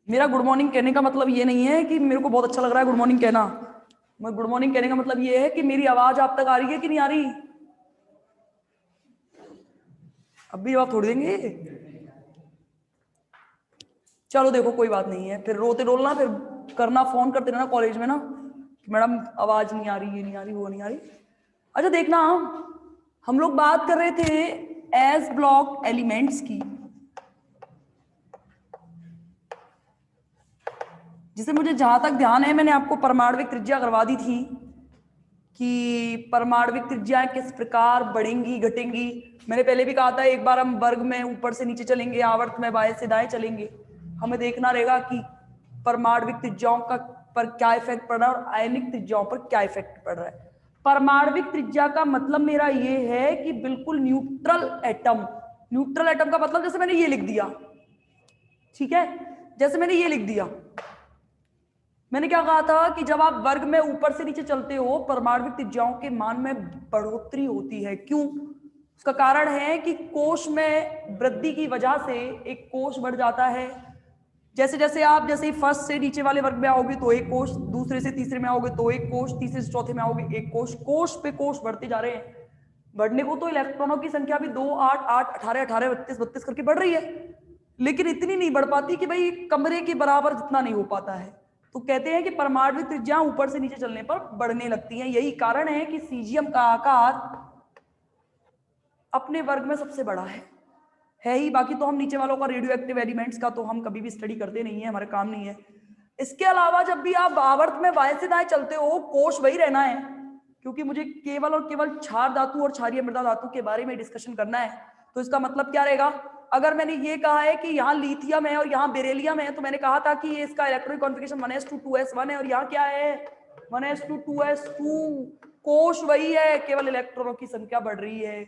मेरा good morning कहने का मतलब ये नहीं है कि मेरे को बहुत अच्छा लग रहा है गुड मॉर्निंग कहना। मैं गुड मॉर्निंग कहने का मतलब ये है कि मेरी आवाज आप तक आ रही है कि नहीं आ रही। अब भी जवाब थोड़ी देंगे। चलो देखो कोई बात नहीं है, फिर रोते रोलना, फिर करना, फोन करते रहना कॉलेज में ना कि मैडम आवाज नहीं आ रही, ये नहीं आ रही, वो नहीं आ रही। अच्छा देखना, हम लोग बात कर रहे थे एस ब्लॉक एलिमेंट्स की, जिसे मुझे जहां तक ध्यान है मैंने आपको परमाणविक त्रिज्या करवा दी थी कि परमाणविक त्रिज्याएं किस प्रकार बढ़ेंगी घटेंगी। मैंने पहले भी कहा था एक बार हम वर्ग में ऊपर से नीचे चलेंगे, आवर्त में बाएं से दाएं चलेंगे। हमें देखना रहेगा कि परमाणविक त्रिज्याओं का पर क्या इफेक्ट पड़ रहा है और आयनिक त्रिज्याओं पर क्या इफेक्ट पड़ रहा है। परमाणविक त्रिज्या का मतलब मेरा ये है कि बिल्कुल न्यूट्रल एटम। न्यूट्रल एटम का मतलब जैसे मैंने ये लिख दिया, ठीक है, जैसे मैंने ये लिख दिया, मैंने क्या कहा था कि जब आप वर्ग में ऊपर से नीचे चलते हो परमाणविक त्रिज्याओं के मान में बढ़ोतरी होती है। क्यों? उसका कारण है कि कोश में वृद्धि की वजह से एक कोश बढ़ जाता है। जैसे जैसे आप जैसे ही फर्स्ट से नीचे वाले वर्ग में आओगे तो एक कोश, दूसरे से तीसरे में आओगे तो एक कोश, तीसरे से चौथे में आओगे एक कोश, कोश पे कोश बढ़ते जा रहे हैं। बढ़ने को तो इलेक्ट्रॉनों की संख्या भी 2, 8, 8, 18, 18, 32, 32 करके बढ़ रही है, लेकिन इतनी नहीं बढ़ पाती कि भाई कमरे के बराबर जितना नहीं हो पाता है। तो कहते हैं कि परमाणु त्रिज्या ऊपर से नीचे चलने पर बढ़ने लगती हैं। यही कारण है कि सीजियम का आकार अपने वर्ग में सबसे बड़ा है ही। बाकी तो हम नीचे वालों का रेडियो एक्टिव एलिमेंट्स का तो हम कभी भी स्टडी करते नहीं है, हमारे काम नहीं है। इसके अलावा जब भी आप आवर्त में बाएं से दाएं चलते हो कोश वही रहना है, क्योंकि मुझे केवल और केवल क्षार धातु और क्षारीय मृदा धातु के बारे में डिस्कशन करना है। तो इसका मतलब क्या रहेगा, अगर मैंने ये कहा है कि यहाँ लिथियम है और यहाँ बेरिलियम है, तो मैंने कहा था कि ये इसका इलेक्ट्रॉनिक कॉन्फ़िगरेशन 1s2 2s1 है, और यहाँ क्या है 1s2 2s2। कोश वही है, केवल इलेक्ट्रॉनों की संख्या बढ़ रही है।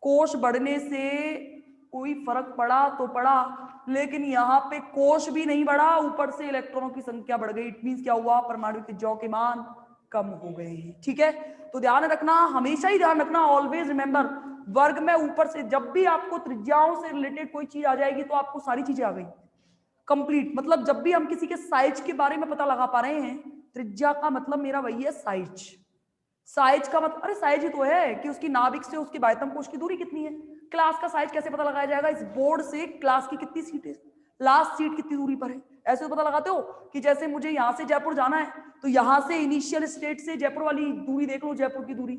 कोश बढ़ने से कोई फर्क पड़ा तो पड़ा, लेकिन यहाँ पे कोश भी नहीं बढ़ा, ऊपर से इलेक्ट्रॉनों की संख्या बढ़ गई। इट मींस क्या हुआ, परमाणु त्रिज्याओं के मान कम हो गए हैं। ठीक है, तो ध्यान रखना, हमेशा ही ध्यान रखना, ऑलवेज रिमेंबर, वर्ग में ऊपर से जब भी आपको त्रिज्याओं से रिलेटेड कोई चीज आ जाएगी तो आपको सारी चीजें आ गई कंप्लीट। मतलब जब भी हम किसी के साइज के बारे में पता लगा पा रहे हैं, त्रिज्या का मतलब मेरा वही है साइज। साइज का मतलब, अरे साइज ही तो है कि उसकी नाभिक से उसकी बाह्यतम कोश की दूरी कितनी है। क्लास का साइज कैसे पता लगाया जाएगा, इस बोर्ड से क्लास की कितनी सीट है, लास्ट सीट कितनी दूरी पर है, ऐसे तो पता लगाते हो। कि जैसे मुझे यहां से जयपुर जाना है तो यहां से इनिशियल स्टेट से जयपुर वाली दूरी देख लो, जयपुर की दूरी,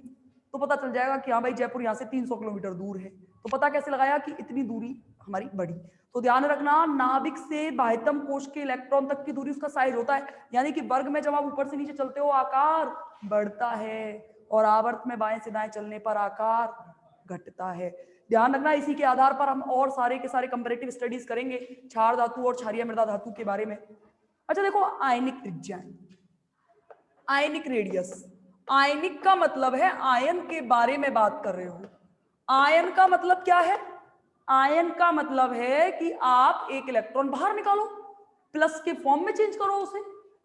तो पता चल जाएगा कि हाँ भाई जयपुर यहाँ से 300 किलोमीटर दूर है। तो पता कैसे लगाया कि इतनी दूरी हमारी बढ़ी। तो ध्यान रखना, नाभिक से बाह्यतम कोश के इलेक्ट्रॉन तक की दूरी उसका साइज होता है। यानी कि वर्ग में जब आप ऊपर से नीचे चलते हो आकार बढ़ता है, और आवर्त में बाएं से दाएं चलने पर आकार घटता है। ध्यान रखना, इसी के आधार पर हम और सारे के सारे कंपैरेटिव स्टडीज करेंगे क्षार धातु और क्षारीय मृदा धातु के बारे में। अच्छा देखो, आयनिक त्रिज्याएं, आयनिक रेडियस, आयनिक का मतलब है आयन के बारे में बात कर रहे हो। आयन का मतलब क्या है, आयन का मतलब है कि आप एक इलेक्ट्रॉन बाहर निकालो, प्लस के फॉर्म में चेंज करो उसे।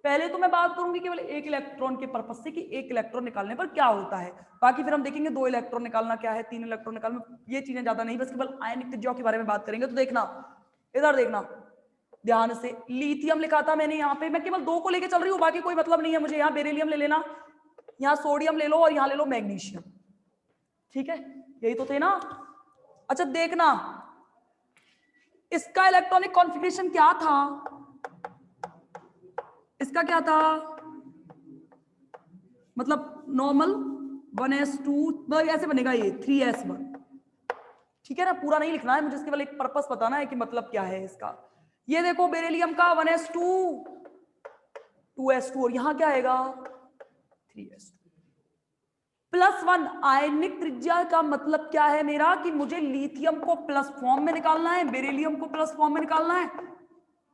पहले तो मैं बात करूंगी केवल एक इलेक्ट्रॉन के पर्पस से कि एक इलेक्ट्रॉन निकालने पर क्या होता है, बाकी फिर हम देखेंगे 2 इलेक्ट्रॉन निकालना क्या है, 3 इलेक्ट्रॉन निकालना, ये चीजें ज्यादा नहीं, बस केवल आयनिक त्रिज्याओं के बारे में बात करेंगे। तो देखना, इधर देखना ध्यान से, लिथियम लिखा था मैंने यहाँ पे, मैं केवल 2 को लेके चल रही हूँ, बाकी कोई मतलब नहीं है मुझे। यहाँ बेरिलियम ले लेना, यहाँ सोडियम ले लो, और यहाँ ले लो मैग्नीशियम। ठीक है, यही तो थे ना। अच्छा देखना, इसका इलेक्ट्रॉनिक कॉन्फ़िगरेशन क्या था, इसका क्या था, मतलब नॉर्मल 1s2, ऐसे बनेगा ये 3s1। ठीक है ना, पूरा नहीं लिखना है मुझे, केवल एक पर्पस बताना है कि मतलब क्या है इसका। ये देखो बेरिलियम का 1s2 2s2, और यहां क्या आएगा 3s2 +1। आयनिक त्रिज्या का मतलब क्या है मेरा, कि मुझे लिथियम को प्लस फॉर्म में निकालना है, बेरिलियम को प्लस फॉर्म में निकालना है,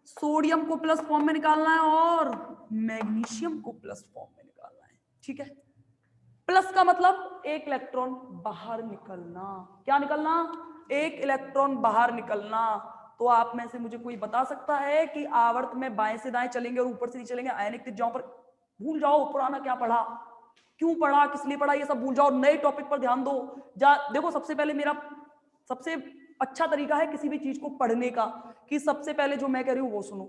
सोडियम को प्लस फॉर्म में निकालना है, और मैग्नीशियम को प्लस फॉर्म में निकालना है। ठीक है, प्लस का मतलब एक इलेक्ट्रॉन बाहर निकलना, क्या निकलना, एक इलेक्ट्रॉन बाहर निकलना। तो आप में से मुझे कोई बता सकता है कि आवर्त में बाएं से दाएं चलेंगे और ऊपर से नीचे चलेंगे आयनिक त्रिज्याओं पर, भूल जाओ पुराना क्या पढ़ा, क्यों पढ़ा, किस लिए पढ़ा, ये सब भूल जाओ, नए टॉपिक पर ध्यान दो। देखो सबसे पहले मेरा सबसे अच्छा तरीका है किसी भी चीज को पढ़ने का कि सबसे पहले जो मैं कह रही हूं वो सुनो,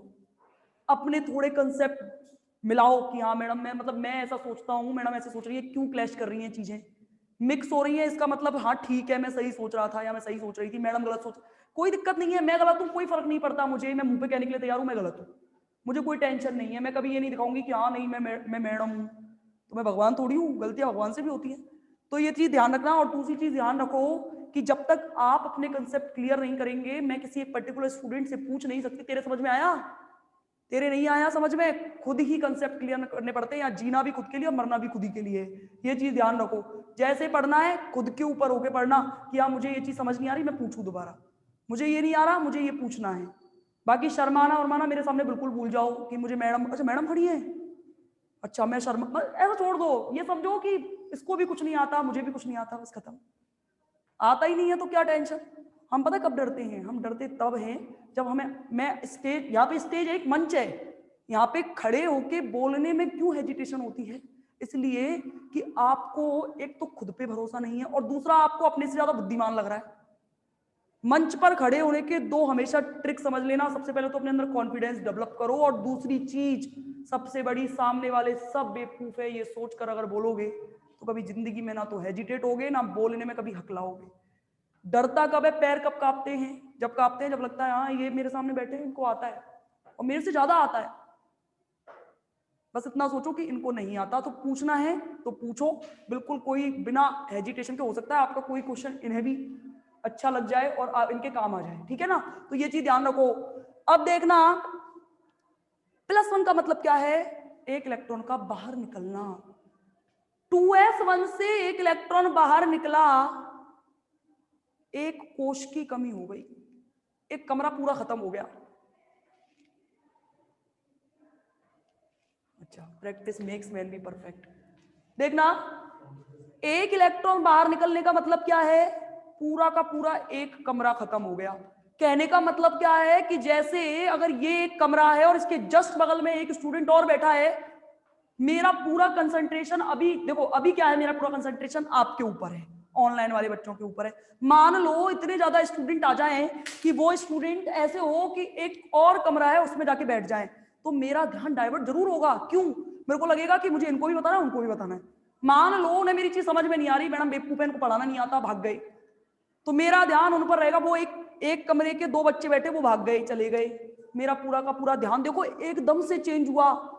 अपने थोड़े कंसेप्ट मिलाओ कि हाँ मैडम मैं मतलब मैं ऐसा सोचता हूँ, मैडम ऐसे सोच रही है, क्यों क्लैश कर रही हैं चीजें, मिक्स हो रही है, इसका मतलब हाँ ठीक है मैं सही सोच रहा था या मैं सही सोच रही थी, मैडम गलत सोच, कोई दिक्कत नहीं है, मैं गलत हूँ कोई फर्क नहीं पड़ता मुझे, मैं मुंह पे कहने के लिए तैयार हूँ मैं गलत हूँ, मुझे कोई टेंशन नहीं है, मैं कभी ये नहीं दिखाऊंगी कि हाँ नहीं मैं मैडम हूँ, तो मैं भगवान थोड़ी हूँ, गलतियां भगवान से भी होती हैं। तो ये चीज ध्यान रखना। और दूसरी चीज ध्यान रखो कि जब तक आप अपने कंसेप्ट क्लियर नहीं करेंगे, मैं किसी एक पर्टिकुलर स्टूडेंट से पूछ नहीं सकती तेरे समझ में आया, तेरे नहीं आया समझ में, खुद ही कंसेप्ट क्लियर करने पड़ते हैं, या जीना भी खुद के लिए और मरना भी खुद ही के लिए। ये चीज ध्यान रखो, जैसे पढ़ना है खुद के ऊपर होके पढ़ना कि हाँ मुझे ये चीज समझ नहीं आ रही, मैं पूछूं दोबारा, मुझे ये नहीं आ रहा, मुझे ये पूछना है। बाकी शर्माना और माना मेरे सामने बिल्कुल भूल जाओ कि मुझे मैडम, अच्छा मैडम खड़ी है, अच्छा मैं शर्मा, बस ऐसा छोड़ दो, ये समझो कि इसको भी कुछ नहीं आता, मुझे भी कुछ नहीं आता, बस खत्म। आता ही नहीं है तो क्या टेंशन। हम पता कब डरते हैं, हम डरते तब हैं जब हमें, मैं स्टेज, यहाँ पे स्टेज एक मंच है, यहाँ पे खड़े होके बोलने में क्यों हेजिटेशन होती है, इसलिए कि आपको एक तो खुद पे भरोसा नहीं है और दूसरा आपको अपने से ज्यादा बुद्धिमान लग रहा है। मंच पर खड़े होने के दो हमेशा ट्रिक समझ लेना, सबसे पहले तो अपने अंदर कॉन्फिडेंस डेवलप करो, और दूसरी चीज सबसे बड़ी, सामने वाले सब बेवकूफ है ये सोचकर अगर बोलोगे तो कभी जिंदगी में ना तो हेजिटेट होगे ना बोलने में कभी हकलाओगे। डरता कब है, पैर कब कांपते हैं, जब कांपते हैं जब लगता है हाँ ये मेरे सामने बैठे हैं इनको आता है और मेरे से ज्यादा आता है। बस इतना सोचो कि इनको नहीं आता तो पूछना है तो पूछो, बिल्कुल कोई बिना हेजिटेशन के, हो सकता है आपका कोई क्वेश्चन इन्हें भी अच्छा लग जाए और इनके काम आ जाए, ठीक है ना। तो ये चीज ध्यान रखो। अब देखना +1 का मतलब क्या है, एक इलेक्ट्रॉन का बाहर निकलना। 2s1 से एक इलेक्ट्रॉन बाहर निकला, एक कोश की कमी हो गई, एक कमरा पूरा खत्म हो गया। अच्छा, practice makes man be perfect. देखना, एक इलेक्ट्रॉन बाहर निकलने का मतलब क्या है, पूरा का पूरा एक कमरा खत्म हो गया। कहने का मतलब क्या है कि जैसे अगर ये एक कमरा है और इसके जस्ट बगल में एक स्टूडेंट और बैठा है, मेरा पूरा कंसंट्रेशन अभी देखो, अभी क्या है, मेरा पूरा कंसंट्रेशन आपके ऊपर है, ऑनलाइन वाले बच्चों के ऊपर है। मान लो इतने ज्यादा स्टूडेंट आ जाएं कि वो स्टूडेंट ऐसे हो कि एक और कमरा है उसमें जाके बैठ जाएं, तो मेरा ध्यान डाइवर्ट जरूर होगा। क्यों, मेरे को लगेगा कि मुझे इनको भी बताना है उनको भी बताना है। मान लो उन्हें मेरी चीज समझ में नहीं आ रही, मैडम बेवकूफ है इनको पढ़ाना नहीं आता, भाग गए, तो मेरा ध्यान उन पर रहेगा। वो एक कमरे के दो बच्चे बैठे, वो भाग गए चले गए, मेरा पूरा का पूरा ध्यान देखो एकदम से चेंज हुआ।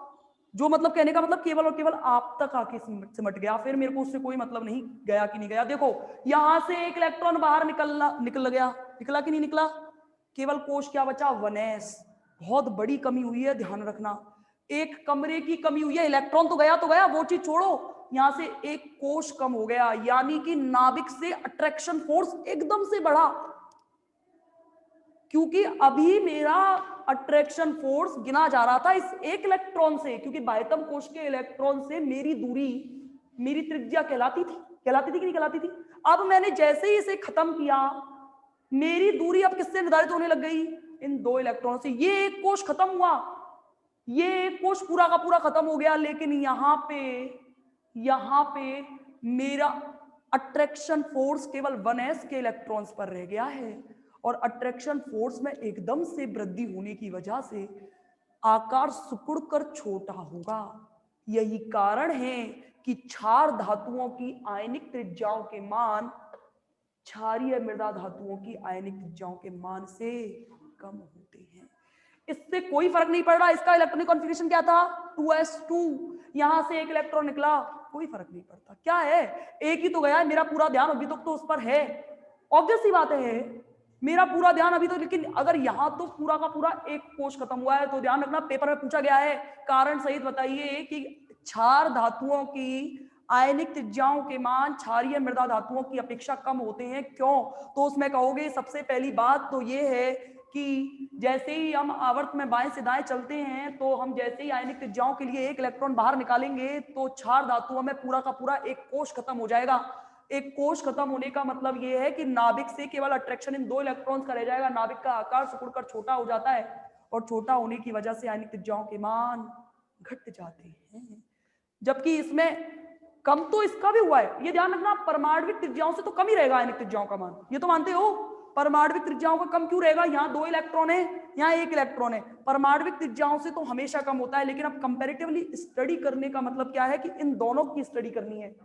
जो मतलब कहने का मतलब केवल और केवल आप तक आके सिमट गया, फिर मेरे को उससे कोई मतलब नहीं गया कि नहीं गया। देखो यहां से एक इलेक्ट्रॉन बाहर निकल गया, निकला कि नहीं निकला, केवल कोश क्या बचा, 1s। बहुत बड़ी कमी हुई है, ध्यान रखना, एक कमरे की कमी हुई है, इलेक्ट्रॉन तो गया वो चीज छोड़ो, यहां से एक कोश कम हो गया, यानी कि नाभिक से अट्रैक्शन फोर्स एकदम से बढ़ा। क्योंकि अभी मेरा अट्रैक्शन फोर्स गिना जा रहा था इस एक इलेक्ट्रॉन से, क्योंकि बाह्यतम कोश के इलेक्ट्रॉन से मेरी दूरी, मेरी त्रिज्या कहलाती थी कि नहीं कहलाती थी। अब मैंने जैसे ही इसे खत्म किया, मेरी दूरी अब किससे निर्धारित होने लग गई, इन दो इलेक्ट्रॉन से। ये एक कोश खत्म हुआ, ये एक कोश पूरा का पूरा खत्म हो गया, लेकिन यहां पे मेरा अट्रैक्शन फोर्स केवल 1s के इलेक्ट्रॉन्स पर रह गया है, और अट्रैक्शन फोर्स में एकदम से वृद्धि होने की वजह से आकार सिकुड़कर छोटा होगा। यही कारण है कि क्षार धातुओं की आयनिक त्रिज्याओं के मान क्षारीय मृदा धातुओं की आयनिक त्रिज्याओं के मान से कम होते हैं। इससे कोई फर्क नहीं पड़ रहा इसका इलेक्ट्रॉनिक कॉन्फ़िगरेशन क्या था, 2s2, यहां से एक इलेक्ट्रॉन निकला, कोई फर्क नहीं पड़ता, क्या है एक ही तो गया है, मेरा पूरा ध्यान अभी तक तो उस पर है, ऑब्वियस सी बात है मेरा पूरा ध्यान अभी तो। लेकिन अगर यहां तो पूरा का पूरा एक कोश खत्म हुआ है, तो ध्यान रखना पेपर में पूछा गया है, कारण सहित बताइए कि क्षार धातुओं की आयनिक त्रिज्याओं के मान क्षारीय मृदा धातुओं की अपेक्षा कम होते हैं, क्यों, तो उसमें कहोगे सबसे पहली बात तो ये है कि जैसे ही हम आवर्त में बाएं से दाएं चलते हैं, तो हम जैसे ही आयनिक त्रिज्याओं के लिए एक इलेक्ट्रॉन बाहर निकालेंगे, तो क्षार धातुओं में पूरा का पूरा एक कोश खत्म हो जाएगा। एक कोश खत्म होने का मतलब यह है कि नाभिक से केवल अट्रैक्शन इन दो इलेक्ट्रॉन्स का रह जाएगा, नाभिक का आकार सिकुड़कर छोटा हो जाता है, और छोटा होने की वजह से आयनिक त्रिज्याओं के मान घट जाते हैं। जबकि इसमें कम तो इसका भी हुआ है, ये ध्यान रखना, परमाणविक त्रिज्याओं से तो कम ही रहेगा आयनिक त्रिज्याओं का मान, ये तो मानते हो, परमाणविक त्रिज्याओं का कम क्यों रहेगा, यहाँ दो इलेक्ट्रॉन है, यहाँ एक इलेक्ट्रॉन है। परमाणविक त्रिज्याओं से तो हमेशा कम होता है, लेकिन अब कंपैरेटिवली स्टडी करने का मतलब क्या है कि इन दोनों की स्टडी करनी है।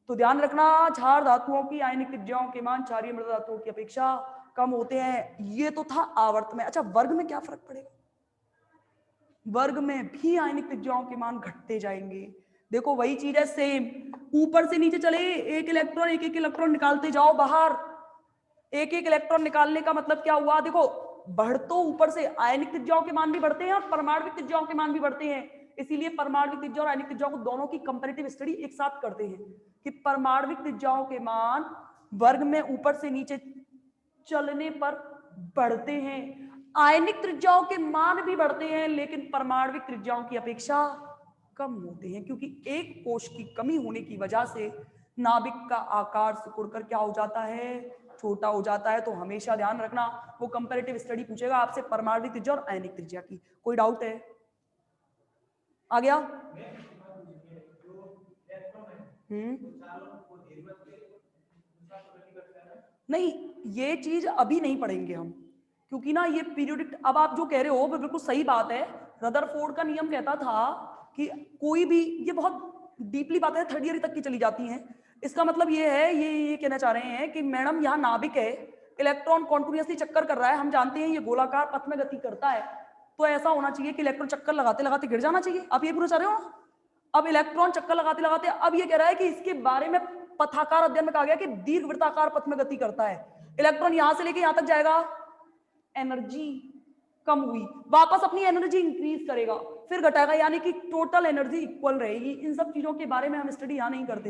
तो ध्यान रखना, क्षार धातुओं की आयनिक त्रिज्याओं के मान क्षारीय मृद धातुओं की अपेक्षा कम होते हैं। ये तो था आवर्त में। अच्छा, वर्ग में क्या फर्क पड़ेगा? वर्ग में भी आयनिक त्रिज्याओं के मान घटते जाएंगे। देखो वही चीज है, सेम, ऊपर से नीचे चले, एक एक इलेक्ट्रॉन निकालते जाओ बाहर। एक एक इलेक्ट्रॉन निकालने का मतलब क्या हुआ? देखो, बढ़ तो ऊपर से आयनिक त्रिज्याओं के मान भी बढ़ते हैं और परमाणविक त्रिज्याओं के मान भी बढ़ते हैं। इसीलिए परमाणविक त्रिज्या और आयनिक त्रिज्याओं को दोनों की कंपैरेटिव स्टडी एक साथ करते हैं कि परमाणविक त्रिज्याओं के मान वर्ग में ऊपर से नीचे चलने पर बढ़ते हैं, आयनिक त्रिज्याओं के मान भी बढ़ते हैं, लेकिन परमाणविक त्रिज्याओं की अपेक्षा कम होते हैं, क्योंकि एक कोश की कमी होने की वजह से नाभिक का आकार सिकुड़कर क्या हो जाता है? छोटा हो जाता है। तो हमेशा ध्यान रखना, वो कंपैरेटिव स्टडी पूछेगा आपसे परमाणविक त्रिज्या और आयनिक त्रिज्या की। कोई डाउट है? आ गया? नहीं, ये चीज अभी नहीं पढ़ेंगे हम, क्योंकि ना ये पीरियोडिक, अब आप जो कह रहे हो वो बिल्कुल सही बात है। रदरफोर्ड का नियम कहता था कि कोई भी, ये बहुत डीपली बात है, थर्ड ईयर तक की चली जाती हैं। इसका मतलब ये है, ये कहना चाह रहे हैं कि मैडम यहाँ नाभिक है, इलेक्ट्रॉन कॉन्टिन्यूसली चक्कर कर रहा है, हम जानते हैं ये गोलाकार पथ में गति करता है, तो ऐसा होना चाहिए कि इलेक्ट्रॉन चक्कर लगाते लगाते गिर जाना चाहिए। आप ये पूछना चाह रहे हो? अब इलेक्ट्रॉन चक्कर लगाते लगाते अब ये कह रहा है कि इसके बारे में पथाकार अध्ययन में कहा गया कि दीर्घवृत्ताकार पथ में गति करता है। इलेक्ट्रॉन यहां से लेके यहां तक जाएगा, एनर्जी कम हुई, वापस अपनी एनर्जी इंक्रीज करेगा, फिर घटाएगा, यानी कि टोटल एनर्जी इक्वल रहेगी। इन सब चीजों के बारे में हम स्टडी यहां नहीं करते।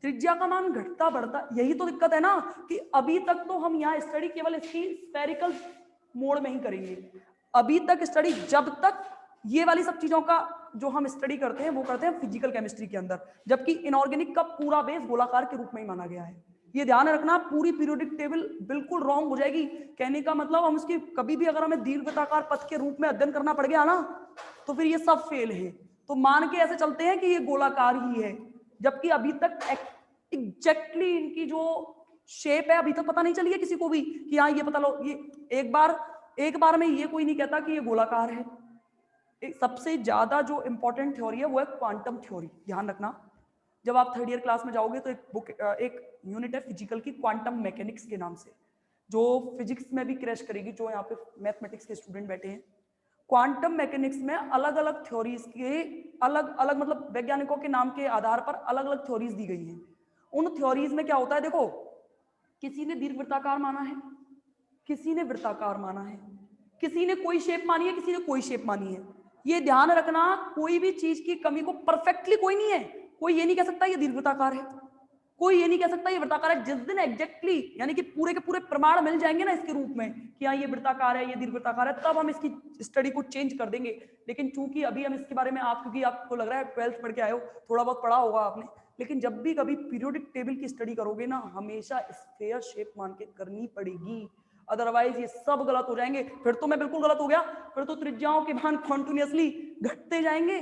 त्रिज्या का मान घटता बढ़ता, यही तो दिक्कत है ना, कि अभी तक तो हम यहाँ स्टडी केवल इसकी स्फेरिकल मोड में ही करेंगे। अभी तक स्टडी, जब तक ये वाली सब चीजों का जो हम स्टडी करते हैं वो करते हैं फिजिकल केमिस्ट्री के अंदर, जबकि इनऑर्गेनिक का पूरा बेस गोलाकार के रूप में ही माना गया है। ये ध्यान रखना, पूरी पीरियोडिक टेबल बिल्कुल रॉन्ग हो जाएगी। कहने का मतलब, हम उसकी कभी भी अगर हमें दीर्घवृत्ताकार पथ के रूप में अध्ययन करना पड़ गया ना, तो फिर ये सब फेल है। तो मान के ऐसे चलते हैं कि ये गोलाकार ही है, जबकि अभी तक एग्जैक्टली इनकी जो शेप है अभी तक पता नहीं चली है किसी को भी कि हाँ ये पता लो, ये एक बार में ये कोई नहीं कहता कि ये गोलाकार है। सबसे ज्यादा जो इंपॉर्टेंट थ्योरी है वो है क्वांटम थ्योरी। ध्यान रखना, जब आप थर्ड ईयर क्लास में जाओगे तो एक यूनिट है फिजिकल की, क्वांटम मैकेनिक्स के नाम से, जो फिजिक्स में भी क्रैश करेगी, जो यहाँ पे मैथमेटिक्स के स्टूडेंट बैठे हैं। क्वांटम मैकेनिक्स में अलग अलग थ्योरीज के अलग अलग, मतलब वैज्ञानिकों के नाम के आधार पर अलग अलग थ्योरीज दी गई हैं। उन थ्योरीज में क्या होता है, देखो, किसी ने दीर्घवृत्ताकार माना है, किसी ने वृत्ताकार माना है, किसी ने कोई शेप मानी है, किसी ने कोई शेप मानी है। ये ध्यान रखना, कोई भी चीज की कमी को परफेक्टली कोई नहीं है, कोई ये नहीं कह सकता ये दीर्घवृत्ताकार है, कोई ये नहीं कह सकता ये वृत्ताकार है। जिस दिन एग्जैक्टली यानी कि पूरे के पूरे प्रमाण मिल जाएंगे ना इसके रूप में कि हाँ ये वृत्ताकार है, ये दीर्घवृत्ताकार है, तब हम इसकी स्टडी को चेंज कर देंगे। लेकिन चूंकि अभी हम इसके बारे में, आप क्योंकि आपको लग रहा है 12th पढ़ के आए हो, थोड़ा बहुत पढ़ा होगा आपने, लेकिन जब भी कभी पीरियोडिक टेबल की स्टडी करोगे ना, हमेशा स्फेयर शेप मान के करनी पड़ेगी, अदरवाइज ये सब गलत हो जाएंगे। फिर तो मैं बिल्कुल गलत हो गया, फिर तो त्रिज्याओं के मान कॉन्टिन्यूसली घटते जाएंगे,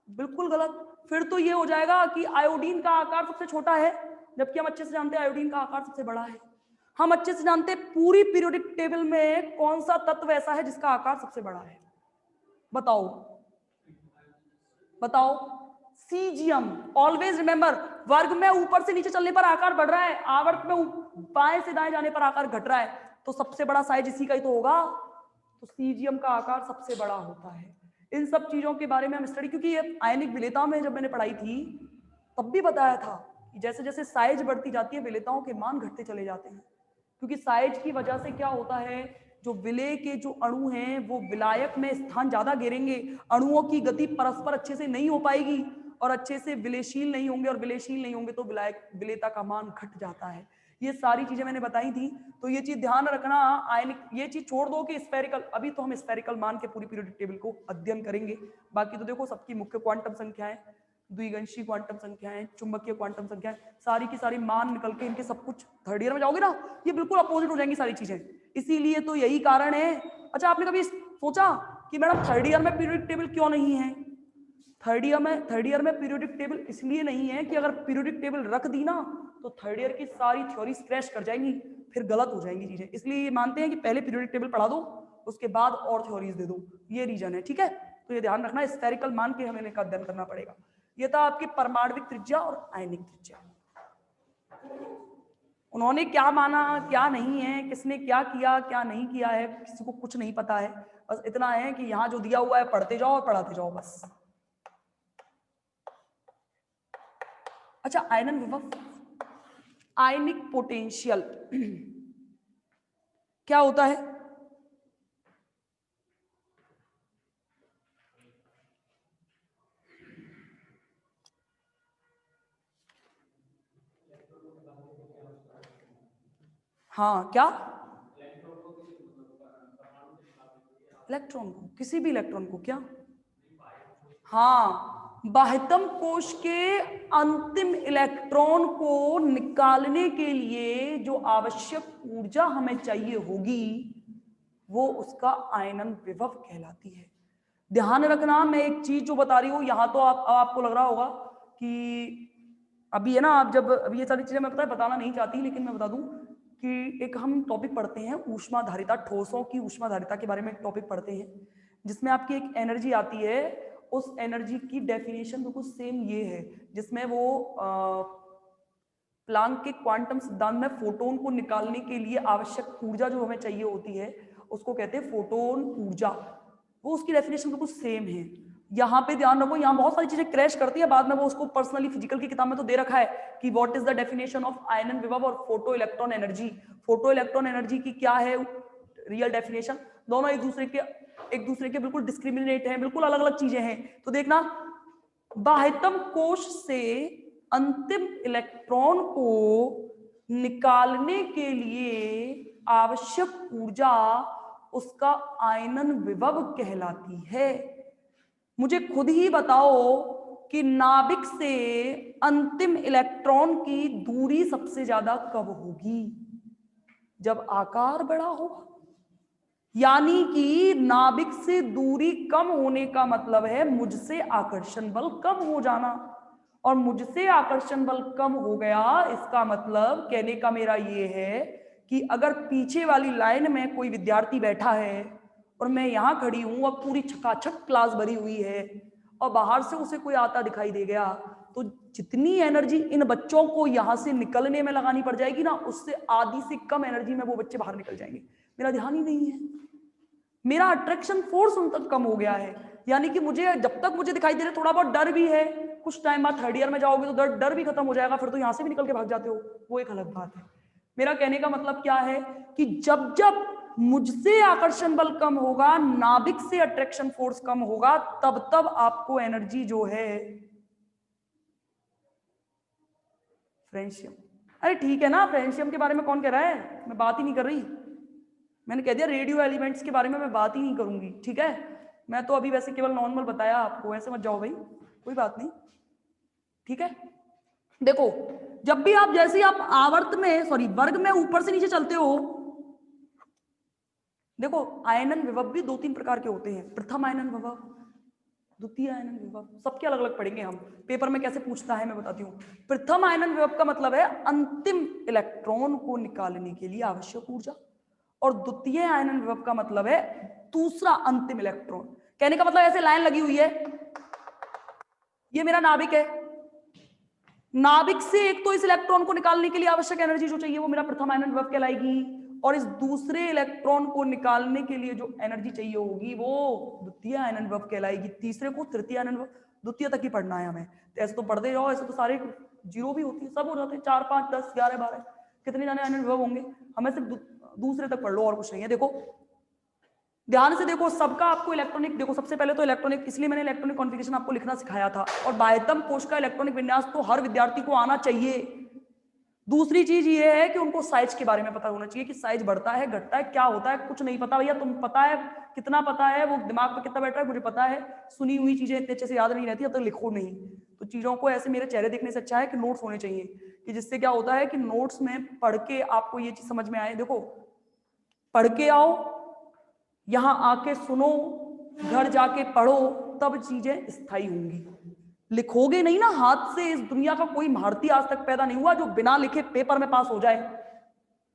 बिल्कुल गलत। फिर तो ये हो जाएगा कि आयोडीन का आकार सबसे छोटा है, जबकि हम अच्छे से जानते हैं आयोडीन का आकार सबसे बड़ा है। हम अच्छे से जानते हैं पूरी पीरियोडिक टेबल में कौन सा तत्व ऐसा है जिसका आकार सबसे बड़ा है, बताओ बताओ? सीजियम। ऑलवेज रिमेंबर, वर्ग में ऊपर से नीचे चलने पर आकार बढ़ रहा है, आवर्त में बाएं से दाएं जाने पर आकार घट रहा है, तो सबसे बड़ा साइज इसी का ही तो होगा, तो सीजियम का आकार सबसे बड़ा होता है। इन सब चीजों के बारे में हम स्टडी, क्योंकि ये आयनिक विलेयताओं में जब मैंने पढ़ाई थी तब भी बताया था कि जैसे जैसे साइज बढ़ती जाती है विलेयताओं के मान घटते चले जाते हैं, क्योंकि साइज की वजह से क्या होता है, जो विलेय के जो अणु हैं वो विलायक में स्थान ज्यादा घेरेंगे, अणुओं की गति परस्पर अच्छे से नहीं हो पाएगी और अच्छे से विलेयशील नहीं होंगे, और विलेयशील नहीं होंगे तो विलेयता का मान घट जाता है। ये सारी चीजें मैंने बताई थी, तो ये चीज ध्यान रखना। आयनिक, ये चीज छोड़ दो कि स्फेरिकल, अभी तो हम स्फेरिकल मान के पूरी पीरियोडिक टेबल को अध्ययन करेंगे। बाकी तो देखो सबकी मुख्य क्वांटम संख्याएं, द्विगंशी क्वांटम संख्याएं, चुंबकीय क्वांटम संख्याएं, सारी की सारी मान निकल के इनके सब कुछ थर्ड ईयर में जाओगे ना, ये बिल्कुल अपोजिट हो जाएंगी सारी चीजें। इसीलिए तो यही कारण है। अच्छा, आपने कभी सोचा कि मैडम थर्ड ईयर में पीरियोडिक टेबल क्यों नहीं है? थर्ड ईयर में पीरियोडिक टेबल इसलिए नहीं है कि अगर पीरियोडिक टेबल रख दी ना तो थर्ड ईयर की सारी थ्योरीज क्रैश कर जाएंगी। फिर गलत हो जाएंगी चीजें। इसलिए ये मानते हैं कि पहले पीरियोडिक टेबल पढ़ा दो, उसके बाद और थ्योरीज दे दो, ये रीजन है, ठीक है। तो ये ध्यान रखना, स्फेरिकल मान के हमें इनका अध्ययन करना पड़ेगा। ये था आपकी परमाणविक त्रिज्या और आयनिक त्रिज्या। उन्होंने क्या माना, क्या नहीं है, किसने क्या किया क्या नहीं किया है, किसी को कुछ नहीं पता है। बस इतना है कि यहाँ जो दिया हुआ है पढ़ते जाओ और पढ़ाते जाओ बस। अच्छा, आयनन विभव, आयनिक पोटेंशियल क्या होता है? हाँ, क्या? इलेक्ट्रॉन को, किसी भी इलेक्ट्रॉन को, क्या? हाँ, बाह्यतम कोश के अंतिम इलेक्ट्रॉन को निकालने के लिए जो आवश्यक ऊर्जा हमें चाहिए होगी वो उसका आयनन विभव कहलाती है। ध्यान रखना, मैं एक चीज जो बता रही हूं यहां तो आपको लग रहा होगा कि अभी है ना, आप जब अभी ये सारी चीजें मैं बताना नहीं चाहती, लेकिन मैं बता दूं कि एक हम टॉपिक पढ़ते हैं ऊष्माधारिता, ठोसों की ऊष्माधारिता के बारे में एक टॉपिक पढ़ते हैं जिसमें आपकी एक एनर्जी आती है। उस एनर्जी की डेफिनेशन बिल्कुल सेम ये है, जिसमें वो प्लांक के क्वांटम सिद्धांत में फोटोन को निकालने के लिए आवश्यक ऊर्जा जो हमें चाहिए होती है उसको कहते हैं फोटोन ऊर्जा। वो उसकी डेफिनेशन बिल्कुल सेम है। यहाँ पे ध्यान रखो, यहाँ बहुत सारी चीजें क्रैश करती है, बाद में वो उसको पर्सनली फिजिकल की किताब में तो दे रखा है कि what is the definition of आयनन विभव और photo electron energy. Photo electron energy की क्या है रियल डेफिनेशन, दोनों एक दूसरे के बिल्कुल डिस्क्रिमिनेट हैं, बिल्कुल अलग अलग चीजें हैं। तो देखना, बाह्यतम कोश से अंतिम इलेक्ट्रॉन को निकालने के लिए आवश्यक ऊर्जा उसका आयनन विभव कहलाती है। मुझे खुद ही बताओ कि नाभिक से अंतिम इलेक्ट्रॉन की दूरी सबसे ज्यादा कब होगी? जब आकार बड़ा होगा। यानी कि नाभिक से दूरी कम होने का मतलब है मुझसे आकर्षण बल कम हो जाना, और मुझसे आकर्षण बल कम हो गया इसका मतलब कहने का मेरा ये है कि अगर पीछे वाली लाइन में कोई विद्यार्थी बैठा है और मैं यहां खड़ी हूं, अब पूरी छकाछक क्लास भरी हुई है और बाहर से उसे कोई आता दिखाई दे गया, तो जितनी एनर्जी इन बच्चों को यहां से निकलने में लगानी पड़ जाएगी ना, उससे आधी से कम एनर्जी में वो बच्चे बाहर निकल जाएंगे। मेरा ध्यान ही नहीं है, मेरा अट्रैक्शन फोर्स उन तक कम हो गया है। यानी कि मुझे जब तक मुझे दिखाई दे रहा है, थोड़ा बहुत डर भी है, कुछ टाइम बाद थर्ड ईयर में जाओगे तो डर भी खत्म हो जाएगा, फिर तो यहां से भी निकल के भाग जाते हो, वो एक अलग बात है। मेरा कहने का मतलब क्या है कि जब जब मुझसे आकर्षण बल कम होगा, नाभिक से अट्रैक्शन फोर्स कम होगा, तब तब आपको एनर्जी जो है फ्रेंशियम, अरे ठीक है ना, फ्रेंशियम के बारे में कौन कह रहा है, मैं बात ही नहीं कर रही। मैंने कह दिया रेडियो एलिमेंट्स के बारे में मैं बात ही नहीं करूंगी, ठीक है। मैं तो अभी वैसे केवल नॉर्मल बताया आपको, ऐसे मत जाओ भाई, कोई बात नहीं, ठीक है। देखो, जब भी आप जैसे आप आवर्त में वर्ग में ऊपर से नीचे चलते हो, देखो आयनन विभव भी 2-3 प्रकार के होते हैं। प्रथम आयनन विभव, द्वितीय आयनन विभव, सबके अलग अलग पढ़ेंगे हम। पेपर में कैसे पूछता है मैं बताती हूँ। प्रथम आयनन विभव का मतलब है अंतिम इलेक्ट्रॉन को निकालने के लिए आवश्यक ऊर्जा, और द्वितीय आयनन विभव का मतलब है दूसरा अंतिम इलेक्ट्रॉन। कहने का मतलब ऐसे लाइन लगी हुई है, ये मेरा नाभिक है, नाभिक से एक तो इस इलेक्ट्रॉन को निकालने के लिए आवश्यक एनर्जी जो चाहिए वो मेरा प्रथम आयनन विभव कहलाएगी, और इस दूसरे इलेक्ट्रॉन को निकालने के लिए जो एनर्जी चाहिए होगी वो द्वितीय आयनन विभव कहलाएगी, तीसरे को तृतीय आयनन विभव, द्वितीय तक ही पढ़ना है हमें। तो ऐसे तो पढ़ते जाओ, ऐसे तो सारे जीरो भी होती है, सब हो जाते हैं, 4, 5, 10, 11, 12 कितने जाने आयनन विभव होंगे, हमें सिर्फ दूसरे तक पढ़ लो और कुछ नहीं है। देखो ध्यान से देखो, सबका आपको इलेक्ट्रॉनिक, देखो सबसे पहले तो इलेक्ट्रॉनिक, इसलिए मैंने इलेक्ट्रॉनिक कॉन्फ़िगरेशन आपको लिखना सिखाया था, और बाह्यतम कोश का इलेक्ट्रॉनिक विन्यास तो हर विद्यार्थी को आना चाहिए। दूसरी चीज ये है कि उनको साइज के बारे में पता होना चाहिए कि साइज बढ़ता है घटता है, क्या होता है, कुछ नहीं पता भैया, तुम पता है कितना पता है, वो दिमाग में कितना बैठ रहा है मुझे पता है, सुनी हुई चीजें इतने अच्छे से याद नहीं रहती, अब तक लिखो नहीं। तो चीजों को ऐसे मेरे चेहरे देखने से अच्छा है कि नोट्स होने चाहिए, कि जिससे क्या होता है कि नोट्स में पढ़ के आपको ये चीज समझ में आए। देखो पढ़ के आओ, यहां आके सुनो, घर जाके पढ़ो, तब चीजें स्थायी होंगी। लिखोगे नहीं ना हाथ से, इस दुनिया का कोई भारतीय आज तक पैदा नहीं हुआ जो बिना लिखे पेपर में पास हो जाए।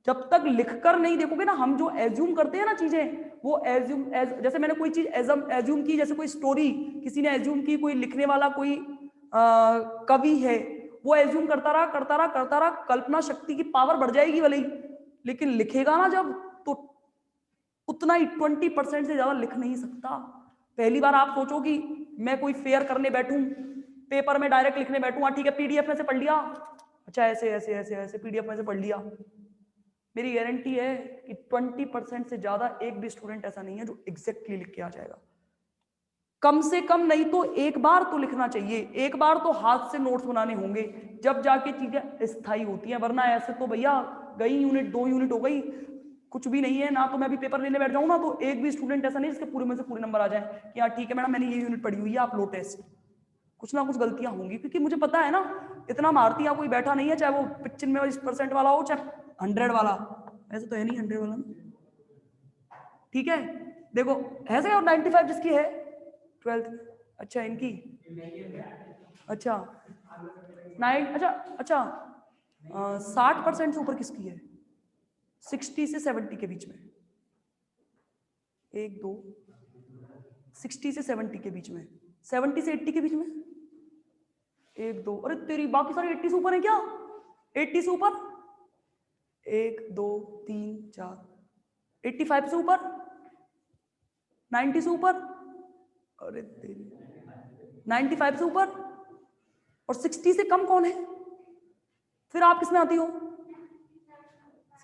जब तक लिखकर नहीं देखोगे ना, हम जो एज्यूम करते हैं ना चीजें, वो एज्यूम जैसे मैंने कोई चीज एज्यूम की, जैसे कोई स्टोरी किसी ने एज्यूम की, कोई लिखने वाला कोई कवि है, वो एज्यूम करता रहा करता रहा करता रहा, कल्पना शक्ति की पावर बढ़ जाएगी भले ही, लेकिन लिखेगा ना जब, तो उतना ही 20% से ज्यादा लिख नहीं सकता। पहली बार आप सोचो कि मैं कोई फेयर करने बैठूं, पेपर में डायरेक्ट लिखने बैठूं, ठीक है पीडीएफ में से पढ़ लिया, अच्छा ऐसे ऐसे ऐसे ऐसे पीडीएफ में से पढ़ लिया, मेरी गारंटी है कि 20% से ज्यादा एक भी स्टूडेंट ऐसा नहीं है जो एग्जैक्टली लिख के आ जाएगा। कम से कम नहीं तो एक बार तो लिखना चाहिए, एक बार तो हाथ से नोट्स बनाने होंगे, जब जाके चीजें स्थायी होती हैं, वरना ऐसे तो भैया गई यूनिट 2 यूनिट हो गई, कुछ भी नहीं है ना। तो मैं अभी पेपर लेने बैठ जाऊं ना, तो एक भी स्टूडेंट ऐसा नहीं जिसके पूरे में से पूरे नंबर आ जाए कि यार ठीक है मैडम मैंने ये यूनिट पढ़ी हुई है, आप लो टेस्ट। कुछ ना कुछ गलतियां होंगी, क्योंकि मुझे पता है ना, इतना मारती यहाँ कोई बैठा नहीं है, चाहे वो 95% वाला हो चाहे 100 वाला, ऐसे तो है नहीं 100 वाला ना, ठीक है। देखो ऐसे, और 95 जिसकी है 12th में, अच्छा इनकी, अच्छा 9, अच्छा अच्छा 60% से ऊपर किसकी है? 60 से 70 के बीच में, 1 2 60 से 70 के बीच में, 70 से 80 के बीच में, 1 2, अरे तेरी बाकी सारे 80 से ऊपर है क्या? 80 से ऊपर, 1 2 3 4, 85 से ऊपर, 90 से ऊपर, अरे तेरी 95 से ऊपर, और 60 से कम कौन है? फिर आप किसमें आती हो?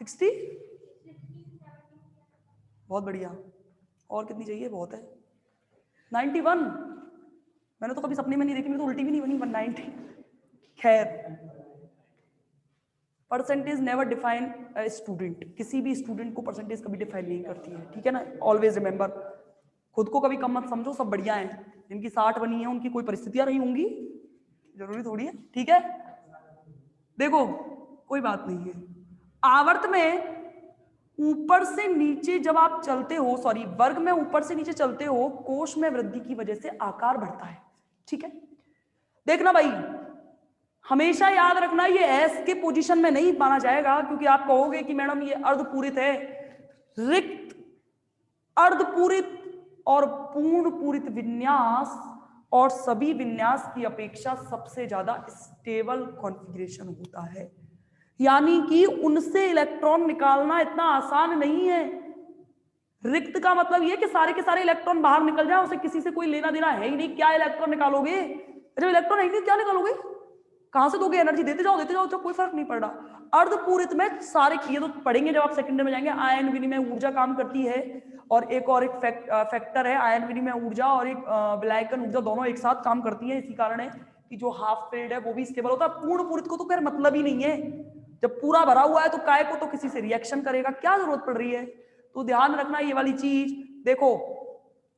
60, बहुत बढ़िया, और कितनी चाहिए? बहुत है 91, मैंने तो कभी सपने में नहीं देखी, मेरी तो उल्टी भी नहीं बनी 190। खैर, परसेंटेज नेवर डिफाइन स्टूडेंट, किसी भी स्टूडेंट को परसेंटेज कभी डिफाइन नहीं करती है, ठीक है ना। ऑलवेज रिमेंबर, खुद को कभी कम मत समझो, सब बढ़िया है, जिनकी 60 बनी है उनकी कोई परिस्थितियां रही होंगी, जरूरी थोड़ी है, ठीक है। देखो कोई बात नहीं है, आवर्त में ऊपर से नीचे जब आप चलते हो, सॉरी वर्ग में ऊपर से नीचे चलते हो, कोश में वृद्धि की वजह से आकार बढ़ता है, ठीक है। देखना भाई, हमेशा याद रखना, ये एस के पोजीशन में नहीं माना जाएगा, क्योंकि आप कहोगे कि मैडम ये अर्धपूरित है। रिक्त, अर्धपूरित और पूर्ण पूरित विन्यास और सभी विन्यास की अपेक्षा सबसे ज्यादा स्टेबल कॉन्फ़िगरेशन होता है, यानी कि उनसे इलेक्ट्रॉन निकालना इतना आसान नहीं है। रिक्त का मतलब ये कि सारे के सारे इलेक्ट्रॉन बाहर निकल जाए, उसे किसी से कोई लेना देना है ही नहीं, क्या इलेक्ट्रॉन निकालोगे? जब इलेक्ट्रॉन है ही नहीं क्या निकालोगे? कहां से दोगे? एनर्जी देते जाओ तो कोई फर्क नहीं पड़ रहा। अर्धपूरित में सारे, ये तो पढ़ेंगे जब आप सेकंड में जाएंगे, आयन विनिमय ऊर्जा काम करती है, और एक फैक्टर है आयन विनिमय ऊर्जा और एक विलायकन ऊर्जा, दोनों एक साथ काम करती है। इसी कारण है कि जो हाफ फिल्ड है वो भी स्टेबल होता है। पूर्ण पूरित को तो खैर मतलब ही नहीं है, जब पूरा भरा हुआ है तो काय को तो किसी से रिएक्शन करेगा, क्या जरूरत पड़ रही है? तो ध्यान रखना ये वाली चीज। देखो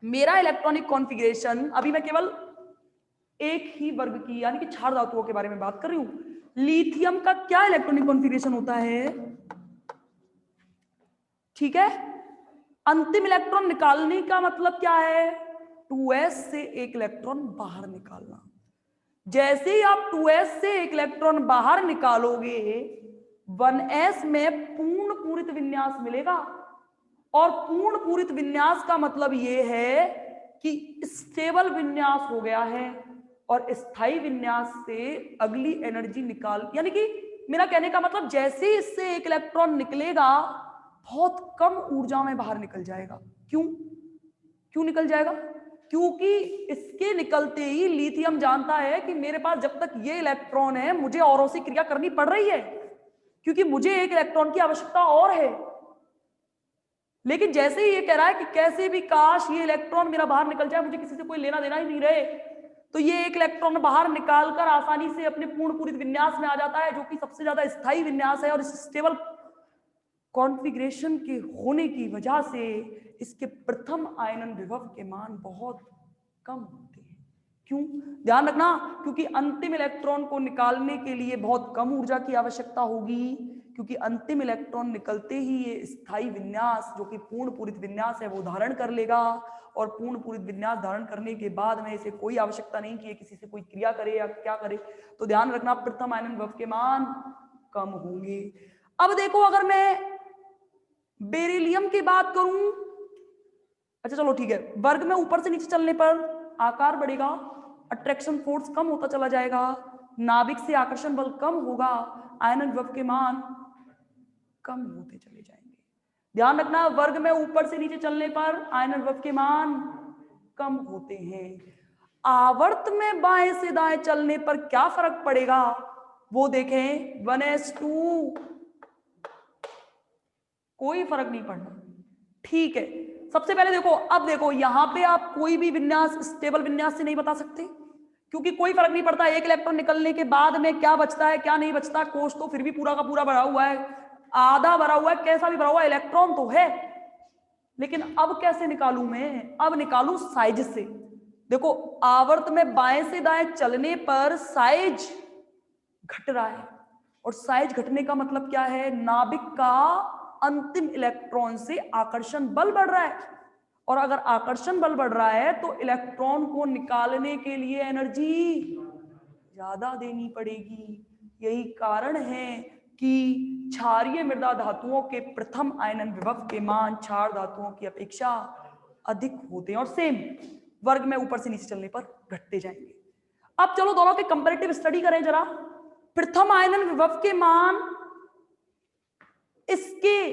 मेरा इलेक्ट्रॉनिक कॉन्फ़िगरेशन, अभी मैं केवल एक ही वर्ग की यानी कि क्षार धातुओं के बारे में बात कर रही हूं। लिथियम का क्या इलेक्ट्रॉनिक कॉन्फ़िगरेशन होता है? ठीक है, अंतिम इलेक्ट्रॉन निकालने का मतलब क्या है? 2s से एक इलेक्ट्रॉन बाहर निकालना। जैसे ही आप 2s से एक इलेक्ट्रॉन बाहर निकालोगे, 1s में पूर्ण पूरित विन्यास मिलेगा, और पूर्ण पूरित विन्यास का मतलब यह है कि स्टेबल विन्यास हो गया है, और स्थायी विन्यास से अगली एनर्जी निकाल, यानी कि मेरा कहने का मतलब जैसे ही इससे एक इलेक्ट्रॉन निकलेगा बहुत कम ऊर्जा में बाहर निकल जाएगा। क्यों निकल जाएगा? क्योंकि इसके निकलते ही लिथियम जानता है कि मेरे पास जब तक ये इलेक्ट्रॉन है मुझे औरों से क्रिया करनी पड़ रही है, क्योंकि मुझे एक इलेक्ट्रॉन की आवश्यकता और है। लेकिन जैसे ही ये कह रहा है कि कैसे भी काश ये इलेक्ट्रॉन मेरा बाहर निकल जाए, मुझे किसी से कोई लेना देना ही नहीं रहे, तो ये एक इलेक्ट्रॉन बाहर निकालकर आसानी से अपने पूर्ण पूरित विन्यास में आ जाता है, जो कि सबसे ज्यादा स्थायी विन्यास है। और इस स्टेबल कॉन्फ़िगरेशन के होने की वजह से इसके प्रथम आयनन विभव के मान बहुत कम होते हैं। क्यों? ध्यान रखना, क्योंकि अंतिम इलेक्ट्रॉन को निकालने के लिए बहुत कम ऊर्जा की आवश्यकता होगी, क्योंकि अंतिम इलेक्ट्रॉन निकलते ही ये स्थायी विन्यास जो कि पूर्ण पूरित विन्यास है वो धारण कर लेगा, और पूर्ण पूरित विन्यास धारण करने के बाद में इसे कोई आवश्यकता नहीं कि किसी से कोई क्रिया करे या क्या करे। तो ध्यान रखना प्रथम आयनन विभव के मान कम होंगे। अब देखो, अगर मैं बेरिलियम की बात करूं, अच्छा चलो ठीक है, वर्ग में ऊपर से नीचे चलने पर आकार बढ़ेगा, अट्रैक्शन फोर्स कम होता चला जाएगा, नाभिक से आकर्षण बल कम होगा, आयनन विभव के मान कम होते चले जाएंगे। ध्यान रखना, वर्ग में ऊपर से नीचे चलने पर आयनन विभव के मान कम होते हैं। आवर्त में बाएं से दाएं चलने पर क्या फर्क पड़ेगा वो देखें, 1s2 कोई फर्क नहीं पड़ना। ठीक है, सबसे पहले देखो, अब देखो यहां पे आप कोई भी विन्यास स्टेबल विन्यास से नहीं बता सकते, क्योंकि कोई फर्क नहीं पड़ता एक इलेक्ट्रॉन निकलने के बाद में क्या बचता है क्या नहीं बचता। कोष तो फिर भी पूरा का पूरा भरा हुआ है, आधा भरा हुआ है, कैसा भी भरा हुआ है, इलेक्ट्रॉन तो है। लेकिन अब कैसे निकालूं मैं, अब निकालूं साइज से। देखो आवर्त में बाएं से दाएं चलने पर साइज घट रहा है, और साइज घटने का मतलब क्या है, नाभिक का अंतिम इलेक्ट्रॉन से आकर्षण बल बढ़ रहा है, और अगर आकर्षण बल बढ़ रहा है तो इलेक्ट्रॉन को निकालने के लिए एनर्जी ज्यादा देनी पड़ेगी। यही कारण है कि क्षारीय मृदा धातुओं के प्रथम आयनन विभव के मान क्षार धातुओं की अपेक्षा अधिक होते हैं, और सेम वर्ग में ऊपर से नीचे चलने पर घटते जाएंगे। अब चलो दोनों के कंपैरेटिव स्टडी करें जरा। प्रथम आयनन विभव के मान इसके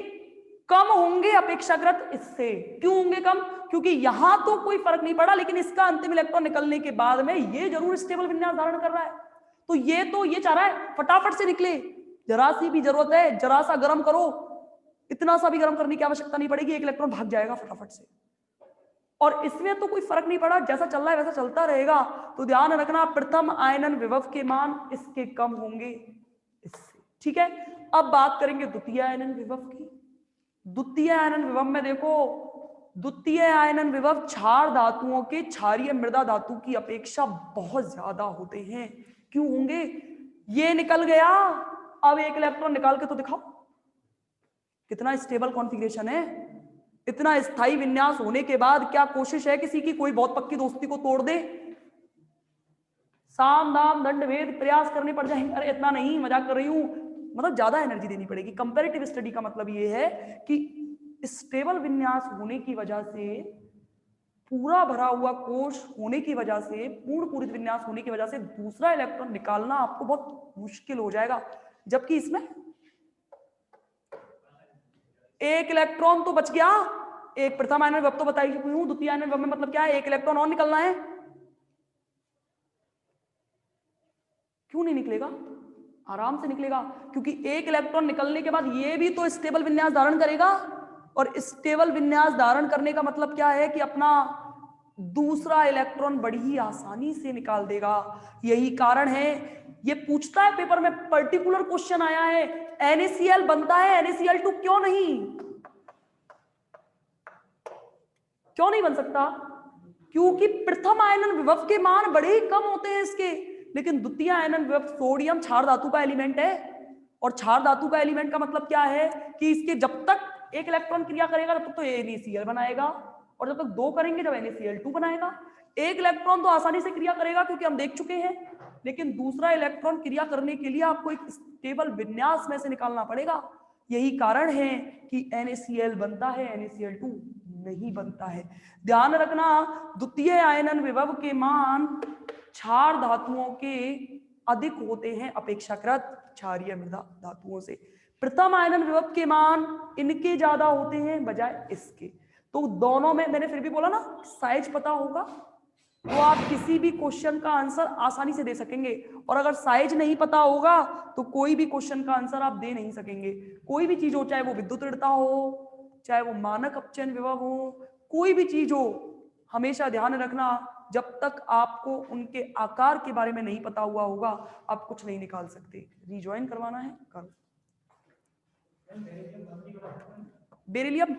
कम होंगे अपेक्षाकृत इससे। क्यों होंगे कम, क्योंकि यहां तो कोई फर्क नहीं पड़ा, लेकिन इसका अंतिम इलेक्ट्रॉन निकलने के बाद में ये जरूर स्टेबल विन्यास धारण कर रहा है, तो ये चाह रहा है फटाफट से निकले, जरा सी भी जरूरत है जरा सा गर्म करो, इतना सा भी गर्म करने की आवश्यकता नहीं पड़ेगी, एक इलेक्ट्रॉन भाग जाएगा फटाफट से। और इसमें तो कोई फर्क नहीं पड़ा, जैसा चल रहा है वैसा चलता रहेगा। तो ध्यान रखना, प्रथम आयनन विभव के मान इसके कम होंगे इससे। ठीक है, अब बात करेंगे द्वितीय आयनन विभव की। द्वितीय आयनन विभव में देखो, द्वितीय आयनन विभव क्षार धातुओं के क्षारीय मृदा धातु की अपेक्षा बहुत ज्यादा होते हैं। क्यों होंगे, ये निकल गया, अब एक इलेक्ट्रॉन निकाल के तो दिखाओ, कितना स्टेबल कॉन्फ़िगरेशन है। इतना स्थायी विन्यास होने के बाद क्या कोशिश है किसी की कोई बहुत पक्की दोस्ती को तोड़ दे, साम दाम दंड भेद प्रयास करने पड़ जाएंगे। अरे इतना नहीं, मजाक कर रही हूं, मतलब ज्यादा एनर्जी देनी पड़ेगी। कंपैरेटिव स्टडी का मतलब ये है कि स्टेबल विन्यास होने की वजह से, पूरा भरा हुआ कोश होने की वजह से, पूर्ण पूरित विन्यास होने की वजह से दूसरा इलेक्ट्रॉन निकालना आपको बहुत मुश्किल हो जाएगा, जबकि इसमें एक इलेक्ट्रॉन तो बच गया। एक प्रथम आयनन विभव तो बताई चुकी हूं, द्वितीय आयनन विभव में मतलब क्या है, एक इलेक्ट्रॉन और निकलना है। क्यों नहीं निकलेगा, आराम से निकलेगा, क्योंकि एक इलेक्ट्रॉन निकलने के बाद ये भी तो स्टेबल विन्यास धारण करेगा, और स्टेबल विन्यास धारण करने का मतलब क्या है कि अपना दूसरा इलेक्ट्रॉन बड़ी ही आसानी से निकाल देगा। यही कारण है, ये पूछता है पेपर में, पर्टिकुलर क्वेश्चन आया है, NaCl बनता है NaCl2 क्यों नहीं बन सकता, क्योंकि प्रथम आयनन विभव के मान बड़े ही कम होते हैं इसके। लेकिन द्वितीय आयनन विभव, सोडियम क्षार धातु का एलिमेंट है, और क्षार धातु का एलिमेंट का मतलब क्या है कि इसके जब तक एक इलेक्ट्रॉन क्रिया करेगा तब तक तो NaCl बनाएगा, और जब तक दो करेंगे जब NaCl2 बनाएगा। एक इलेक्ट्रॉन तो आसानी से क्रिया करेगा क्योंकि हम देख चुके हैं, लेकिन दूसरा इलेक्ट्रॉन क्रिया करने के लिए आपको एक स्टेबल विन्यास में से निकालना पड़ेगा। यही कारण है कि NaCl बनता है NaCl2 नहीं बनता है। ध्यान रखना, द्वितीय आयनन विभव के मान क्षार धातुओं के अधिक होते हैं अपेक्षाकृत क्षारीय मृदा धातुओं से। प्रथम आयनन विभव के मान इनके ज्यादा होते हैं बजाय इसके। तो दोनों में मैंने फिर भी बोला ना, साइज पता होगा तो आप किसी भी क्वेश्चन का आंसर आसानी से दे सकेंगे, और अगर साइज नहीं पता होगा तो कोई भी क्वेश्चन का आंसर आप दे नहीं सकेंगे। कोई भी चीज हो, चाहे वो विद्युत ऋणता हो, चाहे वो मानक अपचयन विभव हो, कोई भी चीज हो, हमेशा ध्यान रखना, जब तक आपको उनके आकार के बारे में नहीं पता हुआ होगा आप कुछ नहीं निकाल सकते। रिज्वाइन करवाना है करो। बेरिलियम